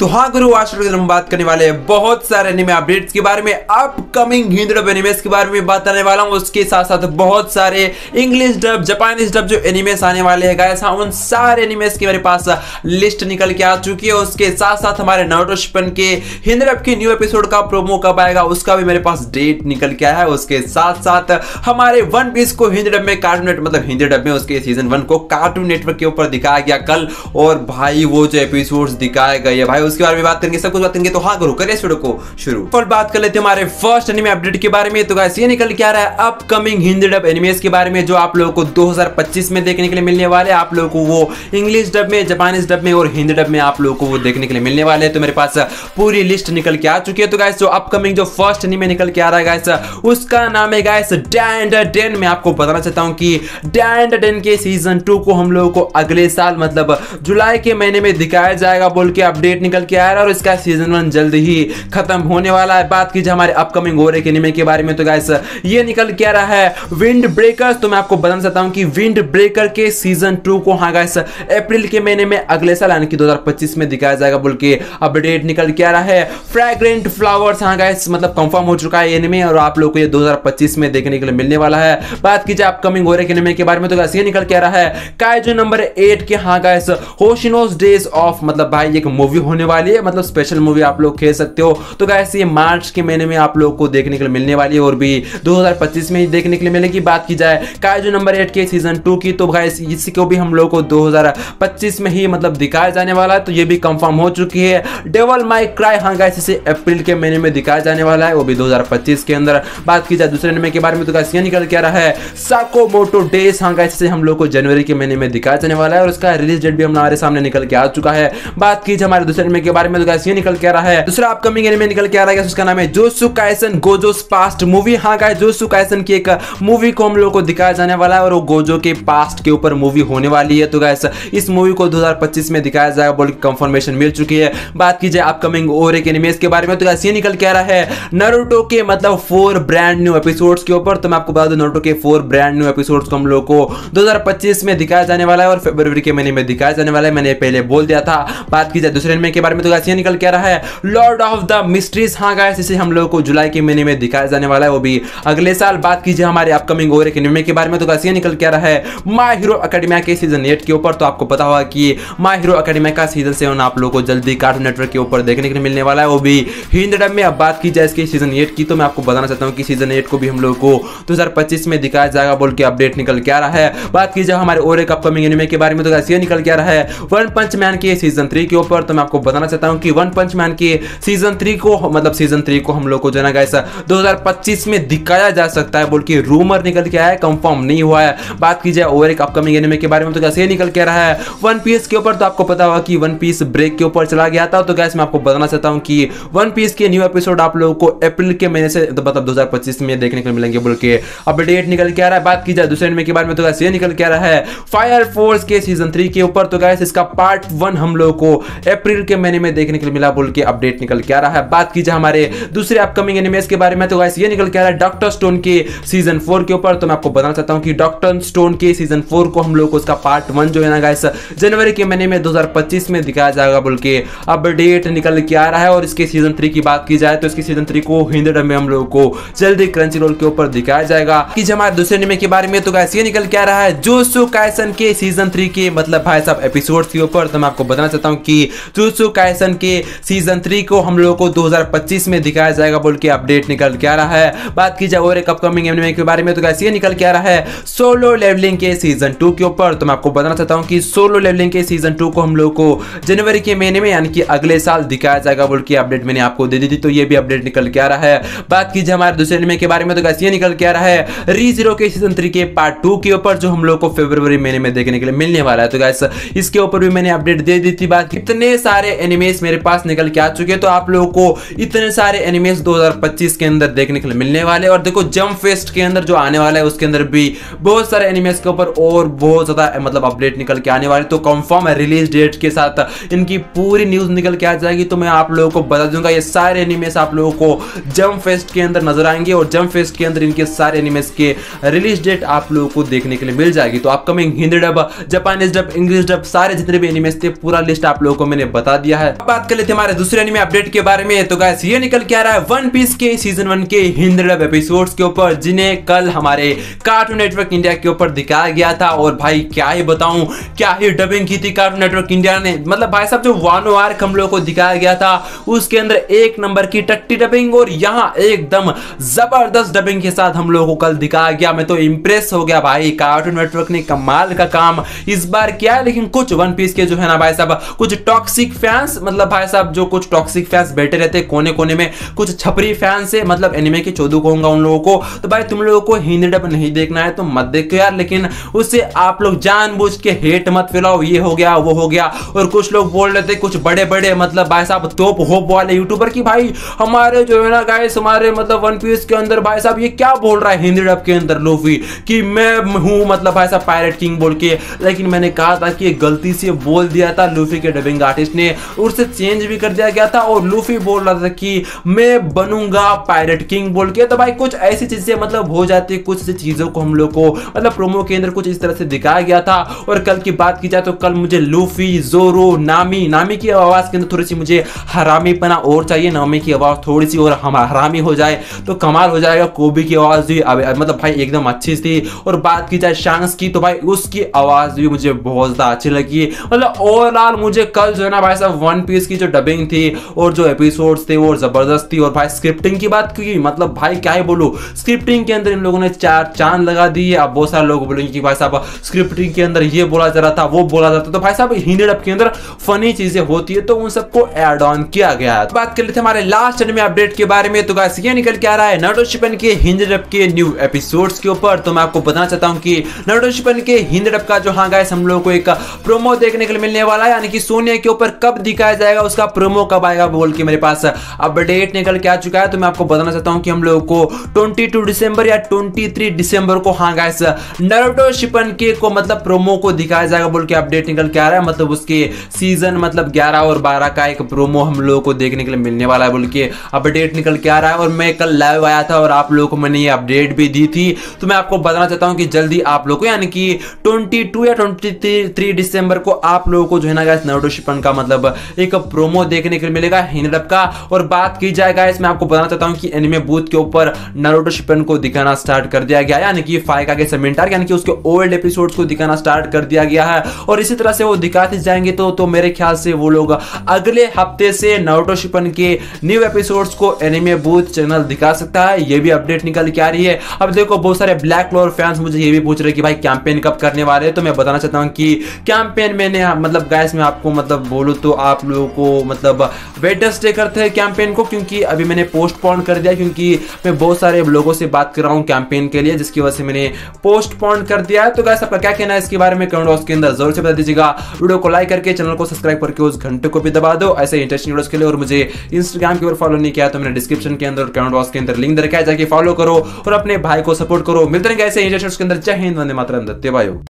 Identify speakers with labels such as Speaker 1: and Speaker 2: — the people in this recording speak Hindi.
Speaker 1: तो हाँ गुरु, आज हम बात करने वाले हैं बहुत सारे एनिमे अपडेट्स के बारे में, अपकमिंग हिंदी डब एनिमेस के बारे में बात करने वाला हूँ। उसके साथ साथ बहुत सारे इंग्लिश डब, जापानीज डब जो एनिमेस आने वाले हैं गाइस, हाँ उन सारे एनिमेस की मेरे पास लिस्ट निकल के आ चुकी है। उसके साथ साथ हमारे नारुतो शिपन के हिंदी डब के न्यू एपिसोड का प्रोमो कब आएगा उसका भी मेरे पास डेट निकल के आया है। उसके साथ साथ हमारे वन पीस को हिंदी डब में कार्टून नेटवर्क, मतलब हिंदी डब में उसके सीजन 1 को कार्टून नेटवर्क के ऊपर दिखाया गया कल, और भाई वो जो एपिसोड्स दिखाए गए भाई उसके बारे में बात करेंगे, सब कुछ बात करेंगे। तो हाँ गुरु, करिए इस वीडियो को शुरू। और बात कर लेते हैं हमारे फर्स्ट एनिमे अपडेट के बारे में। तो गाइस ये निकल के आ रहा है अपकमिंग हिंदी डब एनिमेस के बारे में, जो आप लोगों को 2025 में देखने के लिए मिलने वाले हैं। आप लोगों को वो इंग्लिश डब में, जापानीज डब में और हिंदी डब में आप लोगों को वो देखने के लिए मिलने वाले हैं। तो मेरे पास पूरी लिस्ट निकल के आ चुकी है। तो गाइस जो अपकमिंग जो फर्स्ट एनिमे निकल के आ रहा है गाइस, उसका नाम है गाइस डैंडेन। मैं आपको बताना चाहता हूं कि डैंडेन के सीजन 2 को हम लोगों को अगले साल मतलब जुलाई के महीने में दिखाया जाएगा बोल के अपडेट निकल के आ रहा है, और इसका सीजन 1 जल्द ही खत्म होने वाला है। बात कीजिए हमारे अपकमिंग और एक एनिमे के बारे में, तो गाइस ये निकल के आ रहा है विंड ब्रेकर्स। तो मैं आपको बताना चाहता हूं कि विंड ब्रेकर के सीजन 2 को हाँ गाइस अप्रैल के महीने में अगले साल यानी कि 2025 में दिखाया जाएगा बोल के अपडेट निकल के आ रहा है। फ्रैग्रेंट फ्लावर्स हाँ गाइस मतलब कंफर्म हो चुका है एनिमे, और आप लोगों को ये 2025 में देखने के लिए मिलने वाला है। बात कीजिए अपकमिंग और एक एनिमे के बारे में, तो गाइस ये निकल के आ रहा है काइजू नंबर 8 के हाँ गाइस होशिनोस डेज ऑफ, मतलब भाई एक मूवी होने वाली है, मतलब स्पेशल मूवी आप लोग खेल सकते हो। तो गाइस ये मार्च के महीने में आप लोग को देखने के लिए मिलने वाली है, और भी 2025 में ही देखने के लिए मिलेगी। बात की जाए काइजू नंबर 8 के सीजन 2 की, तो गाइस इसको भी हम लोग को 2025 में ही मतलब दिखाया जाने वाला है, तो ये भी कंफर्म हो चुकी है। डेविल माय क्राई हाँ गाइस इसे अप्रैल के महीने में दिखाया जाने वाला है, वो भी 2025 के अंदर। बात की जाए दूसरे एनिमे के बारे में, तो गाइस ये निकल के आ रहा है साकोमोटो डेज हाँ गाइस इसे हम लोग को जनवरी के महीने में दिखाया जाने वाला है, और उसका रिलीज डेट भी हमारे सामने निकल के आ चुका है। बात कीजिए हमारे दूसरे एनिमे के बारे में, तो गाइस ये निकल के आ रहा है दूसरा अपकमिंग एनिमे निकल के आ रहा है, उसका नाम है जोजोत्सु काइसन गोजोस पास्ट मूवी। हाँ गाइस जोजोत्सु काइसन की एक मूवी को हम लोग को दिखाया जाने वाला है, और वो गोजो के पास्ट के ऊपर मूवी होने वाली है। तो गाइस इस मूवी को 2025 में दिखाया जाएगा बोल के कंफर्मेशन मिल चुकी है। बात कीजिए अपकमिंग और एक एनिमेस के बारे में, तो गाइस ये निकल के आ रहा है नारुतो के मतलब 4 ब्रांड न्यू एपिसोड्स के ऊपर। तो मैं आपको बता दूं नारुतो के 4 ब्रांड न्यू एपिसोड्स को हम लोग को 2025 में दिखाया जाने वाला है, और फरवरी के महीने में दिखाया जाने वाला है, मैंने पहले बोल दिया था। बात की जाए दूसरे एनिमे के बारे में, तो गाइस ये निकल के आ रहा है लॉर्ड ऑफ द मिस्ट्रीज हाँ गाइस इसे हम लोग को जुलाई के महीने में दिखाया जाने वाला है, वो भी अगले साल। बात कीजिए हमारे अपकमिंग और एक एनिमे के बारे में, तो गाइस ये निकल के आ रहा है माय हीरो एकेडमिया के सीजन 8 के ऊपर। तो आपको पता होगा कि माय हीरो एकेडमिया का सीजन 7 आप लोगों को जल्दी कार्टून नेटवर्क के ऊपर देखने के लिए मिलने वाला है, वो भी हिंदी डब में। अब बात की जाए इसके सीजन 8 की, तो मैं आपको बताना चाहता हूं कि सीजन 8 को भी हम लोग को 2025 में दिखाया जाएगा बोल के अपडेट निकल के आ रहा है। बात की जाए हमारे और एक अपकमिंग एनिमे के बारे में, तो गाइस ये निकल के आ रहा है वन पंच मैन के सीजन 3 के ऊपर। तो मैं आपको बताना चाहता हूं कि वन पंच मैन के सीजन 3 को मतलब सीजन 3 को हम लोग को जना गाइस 2025 में दिखाया जा सकता है बोल के रूमर निकल के आया है, कंफर्म नहीं हुआ है। बात की जाए और एक अपकमिंग एनिमे के बारे में, तो गाइस ये निकल के आ रहा है वन पीस के ऊपर। तो आपको पता होगा कि वन पीस ब्रेक के ऊपर चला गया था, तो गाइस मैं आपको बताना चाहता हूं कि वन पीस के न्यू एपिसोड आप लोगों को अप्रैल के महीने से मतलब 2025 में देखने को मिलेंगे बोल के अपडेट निकल के आ रहा है। बात की जाए दूसरे एनिमे के बारे में, तो गाइस ये निकल के आ रहा है फायर फोर्स के सीजन 3 के ऊपर। तो गाइस इसका पार्ट 1 हम लोग को अप्रैल के महीने में देखने के लिए मिला बोल के अपडेट निकल के आ रहा है। बात की जाए हमारे दूसरे अपकमिंग एनिमेस के बारे में, तो गाइस ये निकल के आ रहा है डॉक्टर स्टोन के सीजन 4 के ऊपर। तो मैं आपको बताना चाहता हूं कि डॉक्टर स्टोन के सीजन 4 को हम लोग को उसका पार्ट 1 जो है ना गाइस जनवरी के महीने में 2025 में दिखाया जाएगा बोल के अपडेट निकल के आ रहा है। और इसके सीजन 3 की बात की जाए तो इसके सीजन 3 को हिंदी डब में हम लोग को जल्दी क्रंचीरोल के ऊपर दिखाया जाएगा। कि हमारे दूसरे एनिमे के बारे में, तो गाइस ये निकल के आ रहा है जोजोत्सु काइसन के सीजन 3 के मतलब भाई साहब एपिसोड्स के ऊपर। तो मैं आपको बताना चाहता हूं कि जोजोत्सु काइसन के सीजन 3 को हम लोग को 2025 में दिखाया जाएगा बोल के अपडेट निकल के आ रहा है। बात की जाए और एक अपकमिंग एनिमे के बारे में, तो गाइस ये निकल के आ रहा है सोलो लेवलिंग के सीजन 2 के ऊपर। तो मैं आपको बताना चाहता हूं कि सोलो लेवलिंग के सीजन 2 को हम लोग को जनवरी के महीने में यानी कि अगले साल दिखाया जाएगा बोल के अपडेट मैंने आपको दे दी थी, तो ये भी अपडेट निकल के आ रहा है। बात कीजिए हमारे दूसरे एनिमे के बारे में, तो गाइस ये निकल के आ रहा है रीज़ीरो के सीजन 3 के पार्ट 2 के ऊपर, जो हम लोग को फरवरी महीने में देखने के लिए मिलने वाला है। तो गाइस इसके ऊपर भी मैंने अपडेट दे दी थी। बात इतने सारे एनिमेस मेरे पास निकल के आ चुके हैं, तो आप लोगों को इतने सारे एनिमेस 2025 के अंदर देखने के लिए मिलने वाले। और देखो जंप फेस्ट के अंदर जो आने वाला है उसके अंदर भी बहुत सारे एनिमेस के ऊपर और बहुत ज्यादा मतलब अपडेट निकल के आने वाले, तो कंफर्म है रिलीज डेट के साथ इनकी पूरी न्यूज निकल के आ जाएगी। तो मैं आप लोगों को बता दूंगा ये सारे एनिमेस आप लोगों को जंप फेस्ट के अंदर नजर आएंगे, और जंप फेस्ट के अंदर इनके सारे एनिमेस के रिलीज डेट आप लोगों को देखने के लिए मिल जाएगी। तो upcoming Hindi dub, Japanese dub, English dub, सारे जितने भी एनिमेस थे पूरा लिस्ट आप लोगों को मैंने बता दिया। दिया है। बात कर लेते हमारे दूसरे एनिमे अपडेट के बारे में। तो गाइस ये निकल के आ रहा है वन पीस के सीजन 1 के हिंदी डब एपिसोड्स के ऊपर, जिन्हें कल हमारे कार्टून नेटवर्क इंडिया के ऊपर दिखाया गया था। और भाई क्या ही बताऊं, क्या ही डबिंग की थी कार्टून नेटवर्क इंडिया ने। मतलब भाई साहब जो वानो आर्क हम लोग को दिखाया गया था उसके अंदर एक नंबर की टट्टी डबिंग, और यहाँ एकदम जबरदस्त डबिंग के साथ हम लोगों को कल दिखाया गया। मैं तो इंप्रेस हो गया भाई, कार्टून नेटवर्क ने कमाल का काम इस बार किया है। लेकिन कुछ वन पीस के जो है ना भाई साहब कुछ टॉक्सिक फैंस, मतलब भाई साहब जो कुछ टॉक्सिक फैंस बैठे रहते कोने कोने में, कुछ छपरी फैंस है, मतलब एनिमे के चौधू कहूंगा उन लोगों को। तो भाई तुम लोगों को हिंदी डब नहीं देखना है तो मत देखो यार, लेकिन उससे आप लोग जानबूझ के हेट मत फैलाओ, ये हो गया वो हो गया। और कुछ लोग बोल रहे थे, कुछ बड़े बड़े मतलब भाई साहब तोप होप वाले यूट्यूबर की भाई हमारे जो है ना गाइस हमारे मतलब वन पीस के अंदर भाई साहब ये क्या बोल रहा है हिंदी डब के अंदर लूफी कि मैं हूं मतलब भाई साहब पायरेट किंग बोल के। लेकिन मैंने कहा था कि गलती से बोल दिया था लूफी के डबिंग आर्टिस्ट ने, उसे चेंज भी कर दिया गया था और लूफी बोल रहा था कि मैं बनूंगा पायरेट किंग बोल के। तो भाई कुछ ऐसी चीजें मतलब हो जाती है, कुछ चीजों को हम लोग को मतलब प्रोमो के अंदर कुछ इस तरह से दिखाया गया था। और कल की बात की जाए तो कल मुझे लूफी, जोरो, नामी की आवाज के अंदर थोड़ी सी मुझे हरामीपना और चाहिए। नामी की आवाज थोड़ी सी और हरामी हो जाए तो कमाल हो जाएगा। कोबी की आवाज भी मतलब भाई एकदम अच्छी थी। और बात की जाए शांक्स की तो भाई उसकी आवाज भी मुझे बहुत ज्यादा अच्छी लगी। मतलब ओवरऑल मुझे कल जो है ना भाई साहब वन पीस की जो डबिंग थी और जो एपिसोड्स थे वो जबरदस्त थी। और भाई स्क्रिप्टिंग की बात की, मतलब भाई क्या ही बोलूं, स्क्रिप्टिंग के अंदर इन लोगों ने 4 चांद लगा दिए। अब बहुत सारे लोग बोलेंगे कि भाई साहब स्क्रिप्टिंग के अंदर ये बोला जा रहा था वो बोला जाता। तो भाई साहब हिंदी डब के अंदर फनी चीजें होती है तो उन सबको ऐड ऑन किया गया है। बात कर लेते हैं हमारे लास्ट एनिमे अपडेट के बारे में। तो गाइस ये निकल के आ रहा है नारुतो शिपन के हिंदी डब के न्यू एपिसोड्स के ऊपर। तो मैं आपको बताना चाहता हूं कि नारुतो शिपन के हिंदी डब का जो हाँ गाइस हम लोगों को एक प्रोमो देखने के लिए मिलने वाला है, यानी कि सोनिया के ऊपर कब दिखाया जाएगा, उसका प्रोमो कब आएगा बोल के मेरे पास अपडेट निकल के आ चुका है। तो मैं आपको बताना चाहता हूं कि हम लोगों को 22 दिसंबर या 23 दिसंबर को हाँ गाइस नारुतो शिपन के को मतलब प्रोमो को दिखाया जाएगा बोल के अपडेट निकल के आ रहा है। मतलब उसके सीजन मतलब 11 और 12 का एक प्रोमो हम लोगों को देखने के लिए मिलने वाला है बोल के अपडेट निकल के आ रहा है। और मैं कल लाइव आया था और आप लोगों को मैंने ये अपडेट भी दी थी। तो मैं आपको बताना चाहता हूं कि जल्दी आप लोगों को यानी कि 22 या 23 दिसंबर को आप लोगों को जो है ना गाइस नारुतो शिपन का मतलब एक प्रोमो देखने के लिए मिलेगा हिंदी डब का। और बात की जाए गाइस मैं आपको बताना चाहता हूं कि एनिमे बूथ के ऊपर नारुतो शिपन को दिखाना स्टार्ट कर दिया गया है, यानी कि फाइका के सेमेंटार यानी कि उसके ओल्ड एपिसोड्स को दिखाना स्टार्ट कर दिया गया है। और इसी तरह से वो दिखाते जाएंगे तो मेरे ख्याल से वो लोग अगले हफ्ते से नारुतो शिपन के न्यू एपिसोड्स को एनिमे बूथ चैनल दिखा सकता है। ये भी अपडेट निकल के आ रही है। अब देखो बहुत सारे ब्लैक क्लोवर फैंस मुझे ये भी पूछ रहे कि भाई कैंपेन कब करने वाले हैं। तो मैं बताना चाहता हूं कि कैंपेन मैंने मतलब गाइस मैं आपको मतलब बोलूं तो आप लोगों को मतलब वेडनेसडे करते हैं कैंपेन को, क्योंकि अभी मैंने पोस्टपोन कर दिया क्योंकि मैं बहुत सारे लोगों से बात कर रहा हूं कैंपेन के लिए, जिसकी वजह से मैंने पोस्टपोन कर दिया है। तो गाइस आपका क्या कहना है इसके बारे में कमेंट बॉक्स के अंदर जरूर से बता दीजिएगा। वीडियो को लाइक करके चैनल को सब्सक्राइब करके उस घंटे को भी दबा दो ऐसे इंटरेस्टिंग वीडियोस के लिए। और मुझे इंस्टाग्राम के ऊपर फॉलो नहीं किया तो मैंने डिस्क्रिप्शन के अंदर कमेंट बॉक्स के अंदर लिंक दे रखा है, जाके फॉलो करो और अपने भाई को सपोर्ट करो। मिलते हैं ऐसे इंटरेस्टिंग के अंदर। जय हिंद, वंदे मातरम, दत्ते बायो।